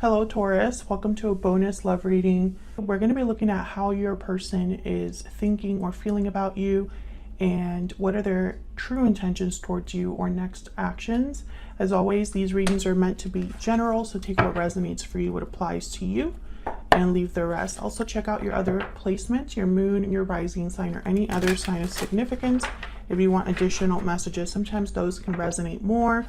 Hello Taurus, welcome to a bonus love reading. We're going to be looking at how your person is thinking or feeling about you and what are their true intentions towards you or next actions. As always, these readings are meant to be general, so take what resonates for you, what applies to you, and leave the rest. Also check out your other placements, your moon, your rising sign, or any other sign of significance if you want additional messages. Sometimes those can resonate more.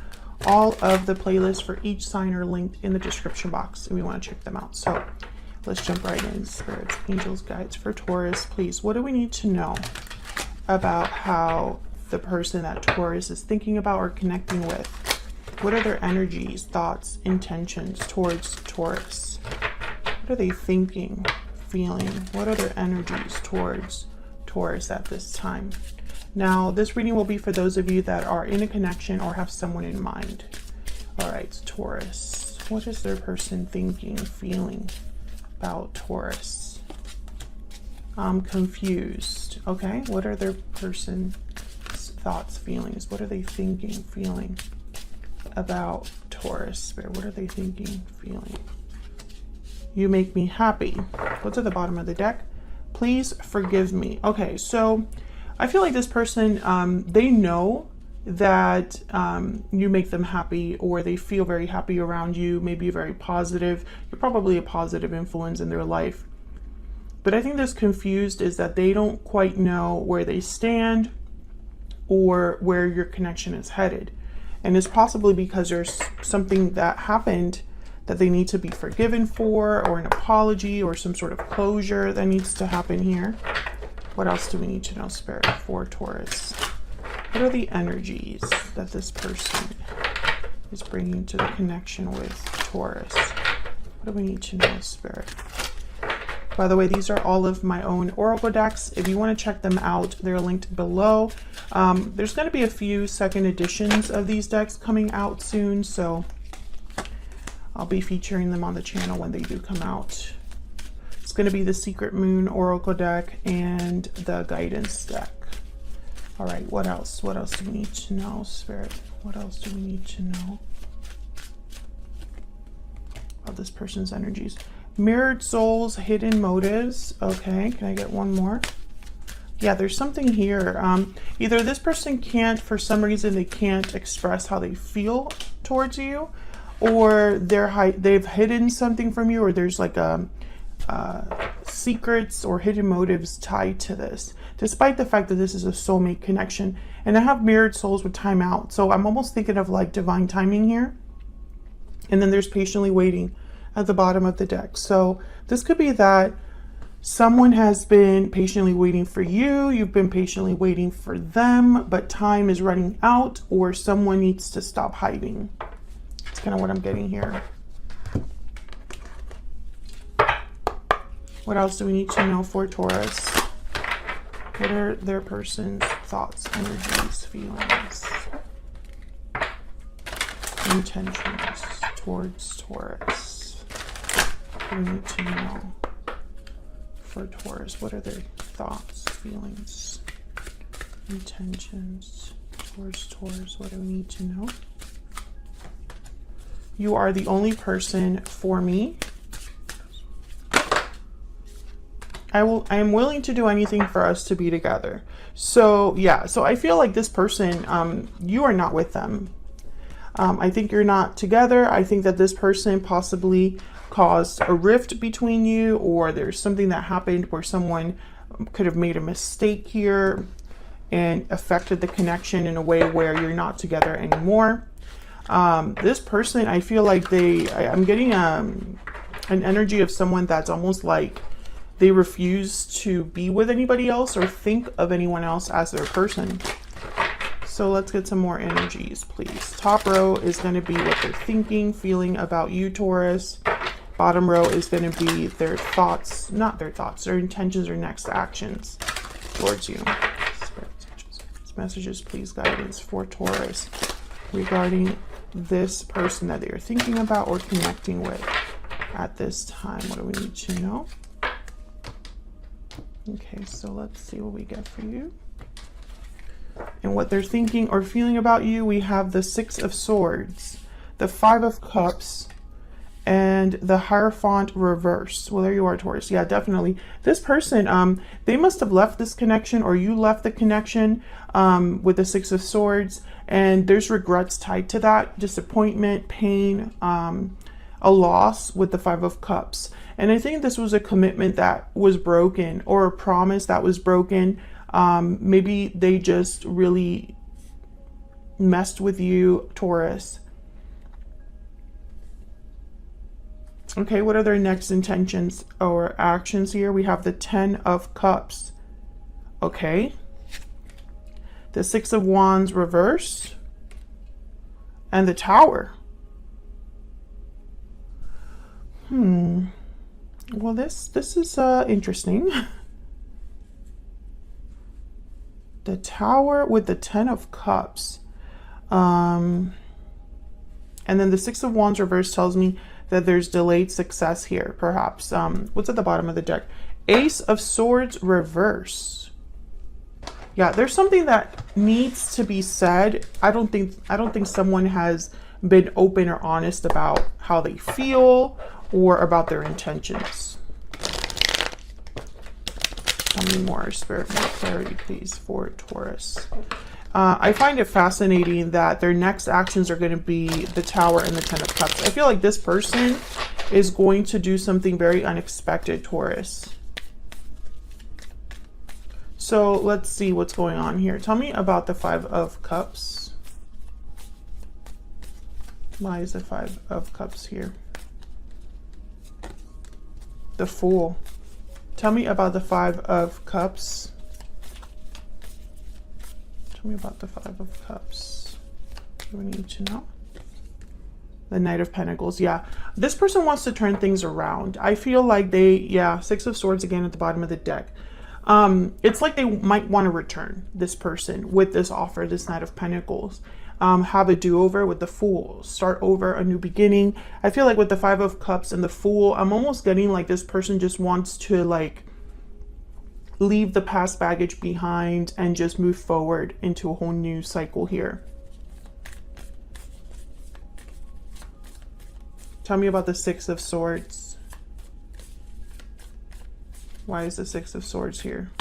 All of the playlists for each sign are linked in the description box if you want to check them out. So let's jump right in. Spirits, angels, guides for Taurus, please. What do we need to know about how the person that Taurus is thinking about or connecting with? What are their energies, thoughts, intentions towards Taurus? What are they thinking, feeling? What are their energies towards Taurus at this time? Now, this reading will be for those of you that are in a connection or have someone in mind. All right, Taurus. What is their person thinking, feeling about Taurus? I'm confused. Okay, what are their person's thoughts, feelings? What are they thinking, feeling about Taurus? Spirit, what are they thinking, feeling? You make me happy. What's at the bottom of the deck? Please forgive me. Okay, so I feel like this person, they know that you make them happy, or they feel very happy around you, maybe very positive. You're probably a positive influence in their life. But I think this confused is that they don't quite know where they stand or where your connection is headed. And it's possibly because there's something that happened that they need to be forgiven for, or an apology, or some sort of closure that needs to happen here. What else do we need to know, Spirit, for Taurus? What are the energies that this person is bringing to the connection with Taurus? What do we need to know, Spirit? By the way, these are all of my own oracle decks. If you want to check them out, they're linked below. There's going to be a few second editions of these decks coming out soon, so I'll be featuring them on the channel when they do come out. It's going to be the Secret Moon Oracle deck and the Guidance deck. All right, what else? What else do we need to know, Spirit? What else do we need to know about this person's energies? Mirrored souls, hidden motives. Okay, can I get one more? Yeah, there's something here. Either this person can't, for some reason, they can't express how they feel towards you, or they've hidden something from you, or there's like secrets or hidden motives tied to this, despite the fact that this is a soulmate connection. And I have mirrored souls with time out, so I'm almost thinking of like divine timing here. And then there's patiently waiting at the bottom of the deck. So this could be that someone has been patiently waiting for you, you've been patiently waiting for them, but time is running out, or someone needs to stop hiding. That's kind of what I'm getting here. What else do we need to know for Taurus? What are their person's thoughts, energies, feelings, intentions towards Taurus? What do we need to know for Taurus? What are their thoughts, feelings, intentions towards Taurus? What do we need to know? You are the only person for me. I am willing to do anything for us to be together. So yeah, so I feel like this person, you are not with them. I think you're not together. I think that this person possibly caused a rift between you, or there's something that happened where someone could have made a mistake here and affected the connection in a way where you're not together anymore. This person, I feel like I'm getting an energy of someone that's almost like they refuse to be with anybody else or think of anyone else as their person. So let's get some more energies, please. Top row is going to be what they're thinking, feeling about you, Taurus. Bottom row is going to be their thoughts, not their thoughts, their intentions or next actions towards you. Messages, please, guidance for Taurus regarding this person that they are thinking about or connecting with at this time. What do we need to know? Okay, so let's see what we get for you. And what they're thinking or feeling about you, we have the Six of Swords, the Five of Cups, and the Hierophant reverse. Well, there you are, Taurus. Yeah, definitely. This person, they must have left this connection, or you left the connection with the Six of Swords, and there's regrets tied to that, disappointment, pain, a loss with the Five of Cups. And I think this was a commitment that was broken, or a promise that was broken. Maybe they just really messed with you, Taurus. Okay, what are their next intentions or actions here? We have the Ten of Cups. Okay. The Six of Wands reverse. And the Tower. Well, this is interesting. The Tower with the Ten of Cups. And then the Six of Wands reverse tells me that there's delayed success here, perhaps. What's at the bottom of the deck? Ace of Swords reverse. Yeah, there's something that needs to be said. I don't think someone has been open or honest about how they feel or about their intentions. Tell me more, Spirit, more clarity, please, for Taurus. I find it fascinating that their next actions are going to be the Tower and the Ten of Cups. I feel like this person is going to do something very unexpected, Taurus. So let's see what's going on here. Tell me about the Five of Cups. Why is the Five of Cups here? The Fool. Tell me about the Five of Cups. Tell me about the Five of Cups. What do we need to know? The Knight of Pentacles. Yeah, this person wants to turn things around. I feel like yeah, Six of Swords again at the bottom of the deck. It's like they might want to return, this person, with this offer, this Knight of Pentacles. Have a do-over with the Fool. Start over, a new beginning. I feel like with the Five of Cups and the Fool, I'm almost getting like this person just wants to like leave the past baggage behind and just move forward into a whole new cycle here. Tell me about the Six of Swords. Why is the Six of Swords here?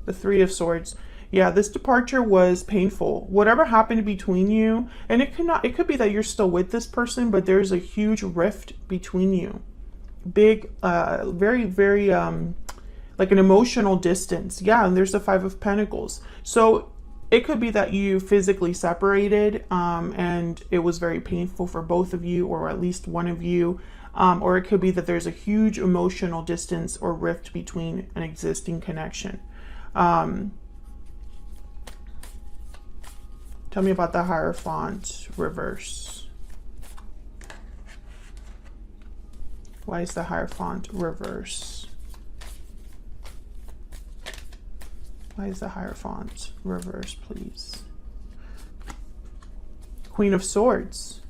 The Three of Swords. Yeah, this departure was painful. Whatever happened between you, and it could be that you're still with this person, but there's a huge rift between you. Big, very, very, like an emotional distance. Yeah, and there's the Five of Pentacles. So it could be that you physically separated, and it was very painful for both of you, or at least one of you. Or it could be that there's a huge emotional distance or rift between an existing connection. Tell me about the Hierophant reverse. Why is the Hierophant reverse? Why is the Hierophant reverse, please? Queen of Swords.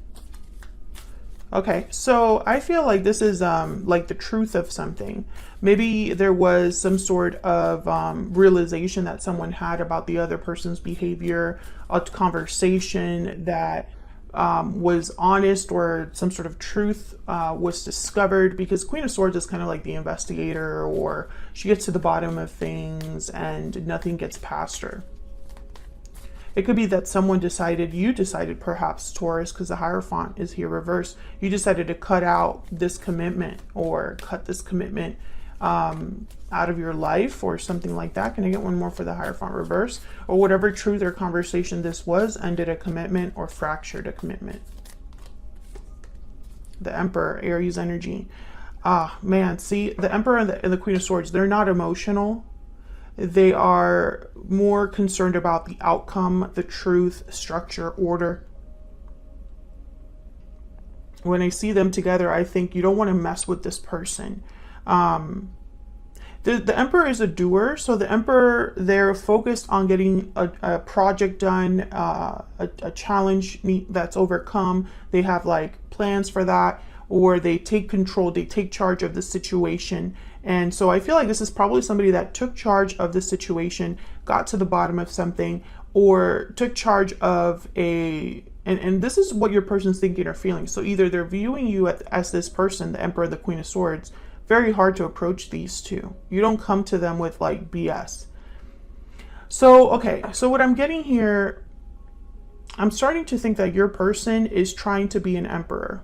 Okay, so I feel like this is like the truth of something. Maybe there was some sort of realization that someone had about the other person's behavior, a conversation that was honest, or some sort of truth was discovered, because Queen of Swords is kind of like the investigator, or she gets to the bottom of things and nothing gets past her. It could be that someone decided, you decided perhaps, Taurus, because the Hierophant is here reversed, you decided to cut out this commitment, or cut this commitment out of your life, or something like that. Can I get one more for the Hierophant reverse? Or whatever truth or conversation this was ended a commitment or fractured a commitment. The Emperor, Aries energy. Ah, man, see, the Emperor and the Queen of Swords, they're not emotional. They are more concerned about the outcome, the truth, structure, order. When I see them together, I think you don't want to mess with this person. The Emperor is a doer, so the Emperor, they're focused on getting a project done, a challenge that's overcome. They have like plans for that, or they take control, they take charge of the situation. And so I feel like this is probably somebody that took charge of the situation, got to the bottom of something, or took charge of a And this is what your person's thinking or feeling. So either they're viewing you as this person, the Emperor, the Queen of Swords. Very hard to approach these two. You don't come to them with like BS. So, okay. So what I'm getting here, I'm starting to think that your person is trying to be an emperor.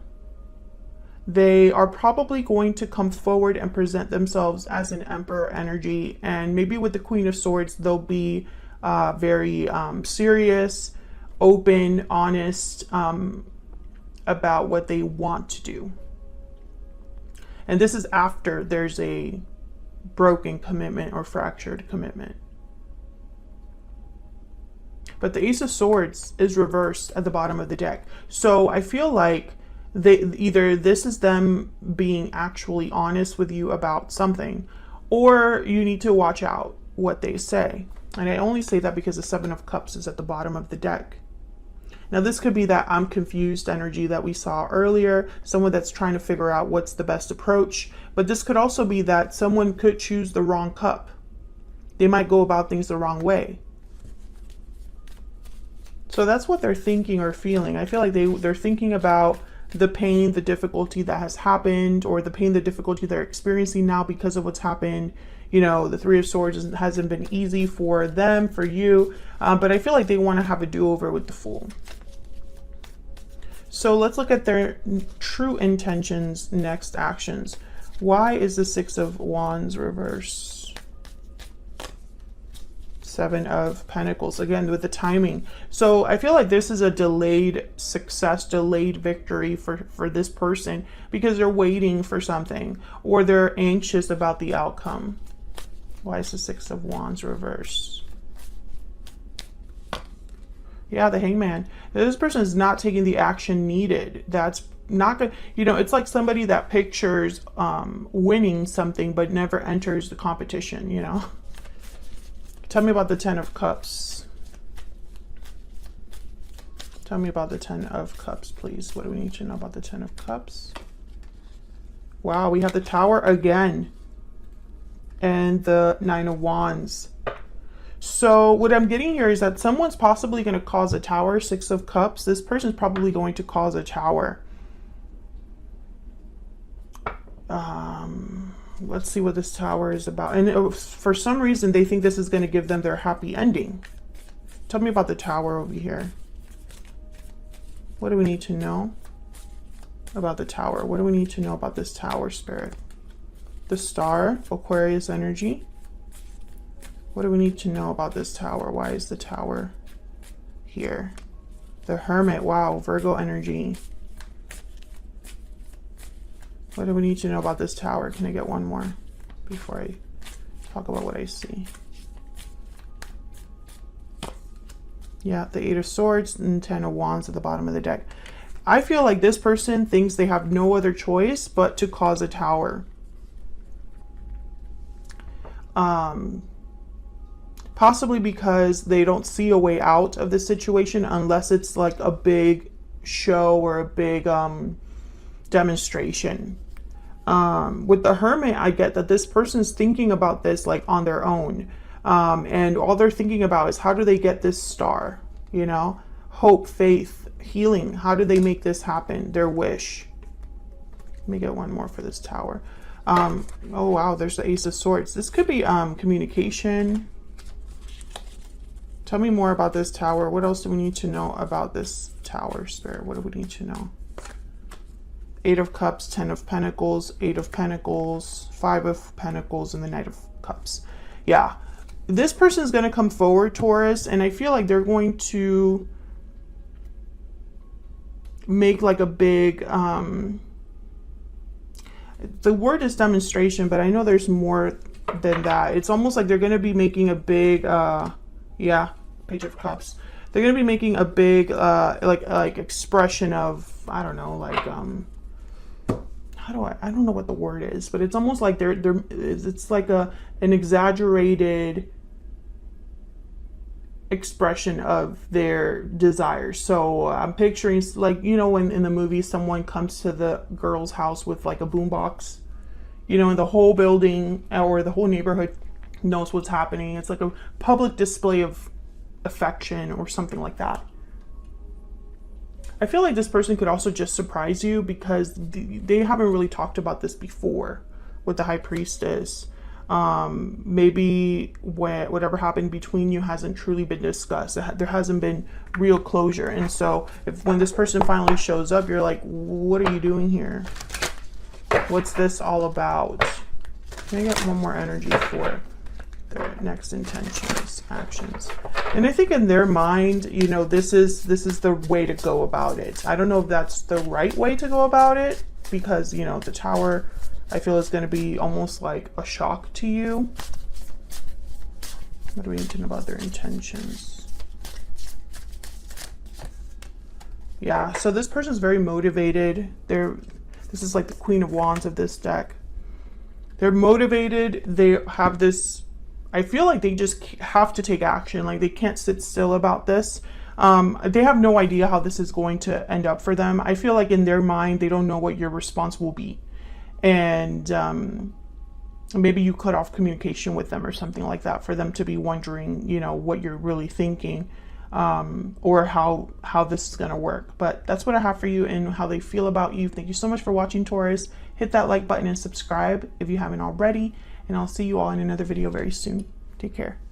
They are probably going to come forward and present themselves as an emperor energy. And maybe with the Queen of Swords, they'll be very serious, open, honest about what they want to do. And this is after there's a broken commitment or fractured commitment. But the Ace of Swords is reversed at the bottom of the deck. So I feel like either this is them being actually honest with you about something, or you need to watch out what they say. And I only say that because the Seven of Cups is at the bottom of the deck. Now, this could be that I'm confused energy that we saw earlier, someone that's trying to figure out what's the best approach. But this could also be that someone could choose the wrong cup. They might go about things the wrong way. So that's what they're thinking or feeling. I feel like they're thinking about the pain, the difficulty that has happened, or the pain, the difficulty they're experiencing now because of what's happened. You know, the Three of Swords hasn't been easy for them, for you. But I feel like they want to have a do-over with the Fool. So let's look at their true intentions, next actions. Why is the Six of Wands reverse? Seven of Pentacles, again with the timing. So I feel like this is a delayed success, delayed victory for this person, because they're waiting for something or they're anxious about the outcome. Why is the Six of Wands reverse? Yeah, the Hangman. This person is not taking the action needed. That's not good. You know, it's like somebody that pictures winning something but never enters the competition, you know. Tell me about the Ten of Cups. Tell me about the Ten of Cups, please. What do we need to know about the Ten of Cups? Wow, we have the Tower again. And the Nine of Wands. So what I'm getting here is that someone's possibly going to cause a tower. Six of Cups. This person's probably going to cause a tower. Let's see what this tower is about. And for some reason, they think this is going to give them their happy ending. Tell me about the Tower over here. What do we need to know about the Tower? What do we need to know about this Tower, Spirit? The Star, Aquarius energy. What do we need to know about this Tower? Why is the Tower here? The Hermit, wow, Virgo energy. What do we need to know about this Tower? Can I get one more before I talk about what I see? Yeah, the Eight of Swords and Ten of Wands at the bottom of the deck. I feel like this person thinks they have no other choice but to cause a tower. Possibly because they don't see a way out of the situation unless it's like a big show or a big demonstration. With the Hermit, I get that this person's thinking about this like on their own. And all they're thinking about is how do they get this star, you know, hope, faith, healing. How do they make this happen? Their wish. Let me get one more for this Tower. Oh, wow. There's the Ace of Swords. This could be communication. Tell me more about this Tower. What else do we need to know about this Tower, Spirit? What do we need to know? Eight of Cups, Ten of Pentacles, Eight of Pentacles, Five of Pentacles, and the Knight of Cups. Yeah. This person is going to come forward, Taurus, and I feel like they're going to make like a big, the word is demonstration, but I know there's more than that. It's almost like they're going to be making a big, yeah, Page of Cups. They're going to be making a big, like expression of, I don't know, like, I don't know what the word is, but it's almost like it's like an exaggerated expression of their desires. So I'm picturing, like, you know, when in the movie someone comes to the girl's house with like a boombox, you know, and the whole building or the whole neighborhood knows what's happening. It's like a public display of affection or something like that. I feel like this person could also just surprise you because they haven't really talked about this before with the High Priestess. Maybe whatever happened between you hasn't truly been discussed. There hasn't been real closure. And so when this person finally shows up, you're like, what are you doing here? What's this all about? Can I get one more energy for their next intentions, actions? And I think in their mind, you know, this is the way to go about it. I don't know if that's the right way to go about it, because, you know, the Tower, I feel, is going to be almost like a shock to you. What do we need to know about their intentions? Yeah, so this person is very motivated. This is like the Queen of Wands of this deck. They're motivated. They have this, I feel like they just have to take action. Like they can't sit still about this. They have no idea how this is going to end up for them. I feel like in their mind, they don't know what your response will be. And maybe you cut off communication with them or something like that for them to be wondering, you know, what you're really thinking, or how this is going to work. But that's what I have for you and how they feel about you. Thank you so much for watching, Taurus. Hit that like button and subscribe if you haven't already. And I'll see you all in another video very soon. Take care.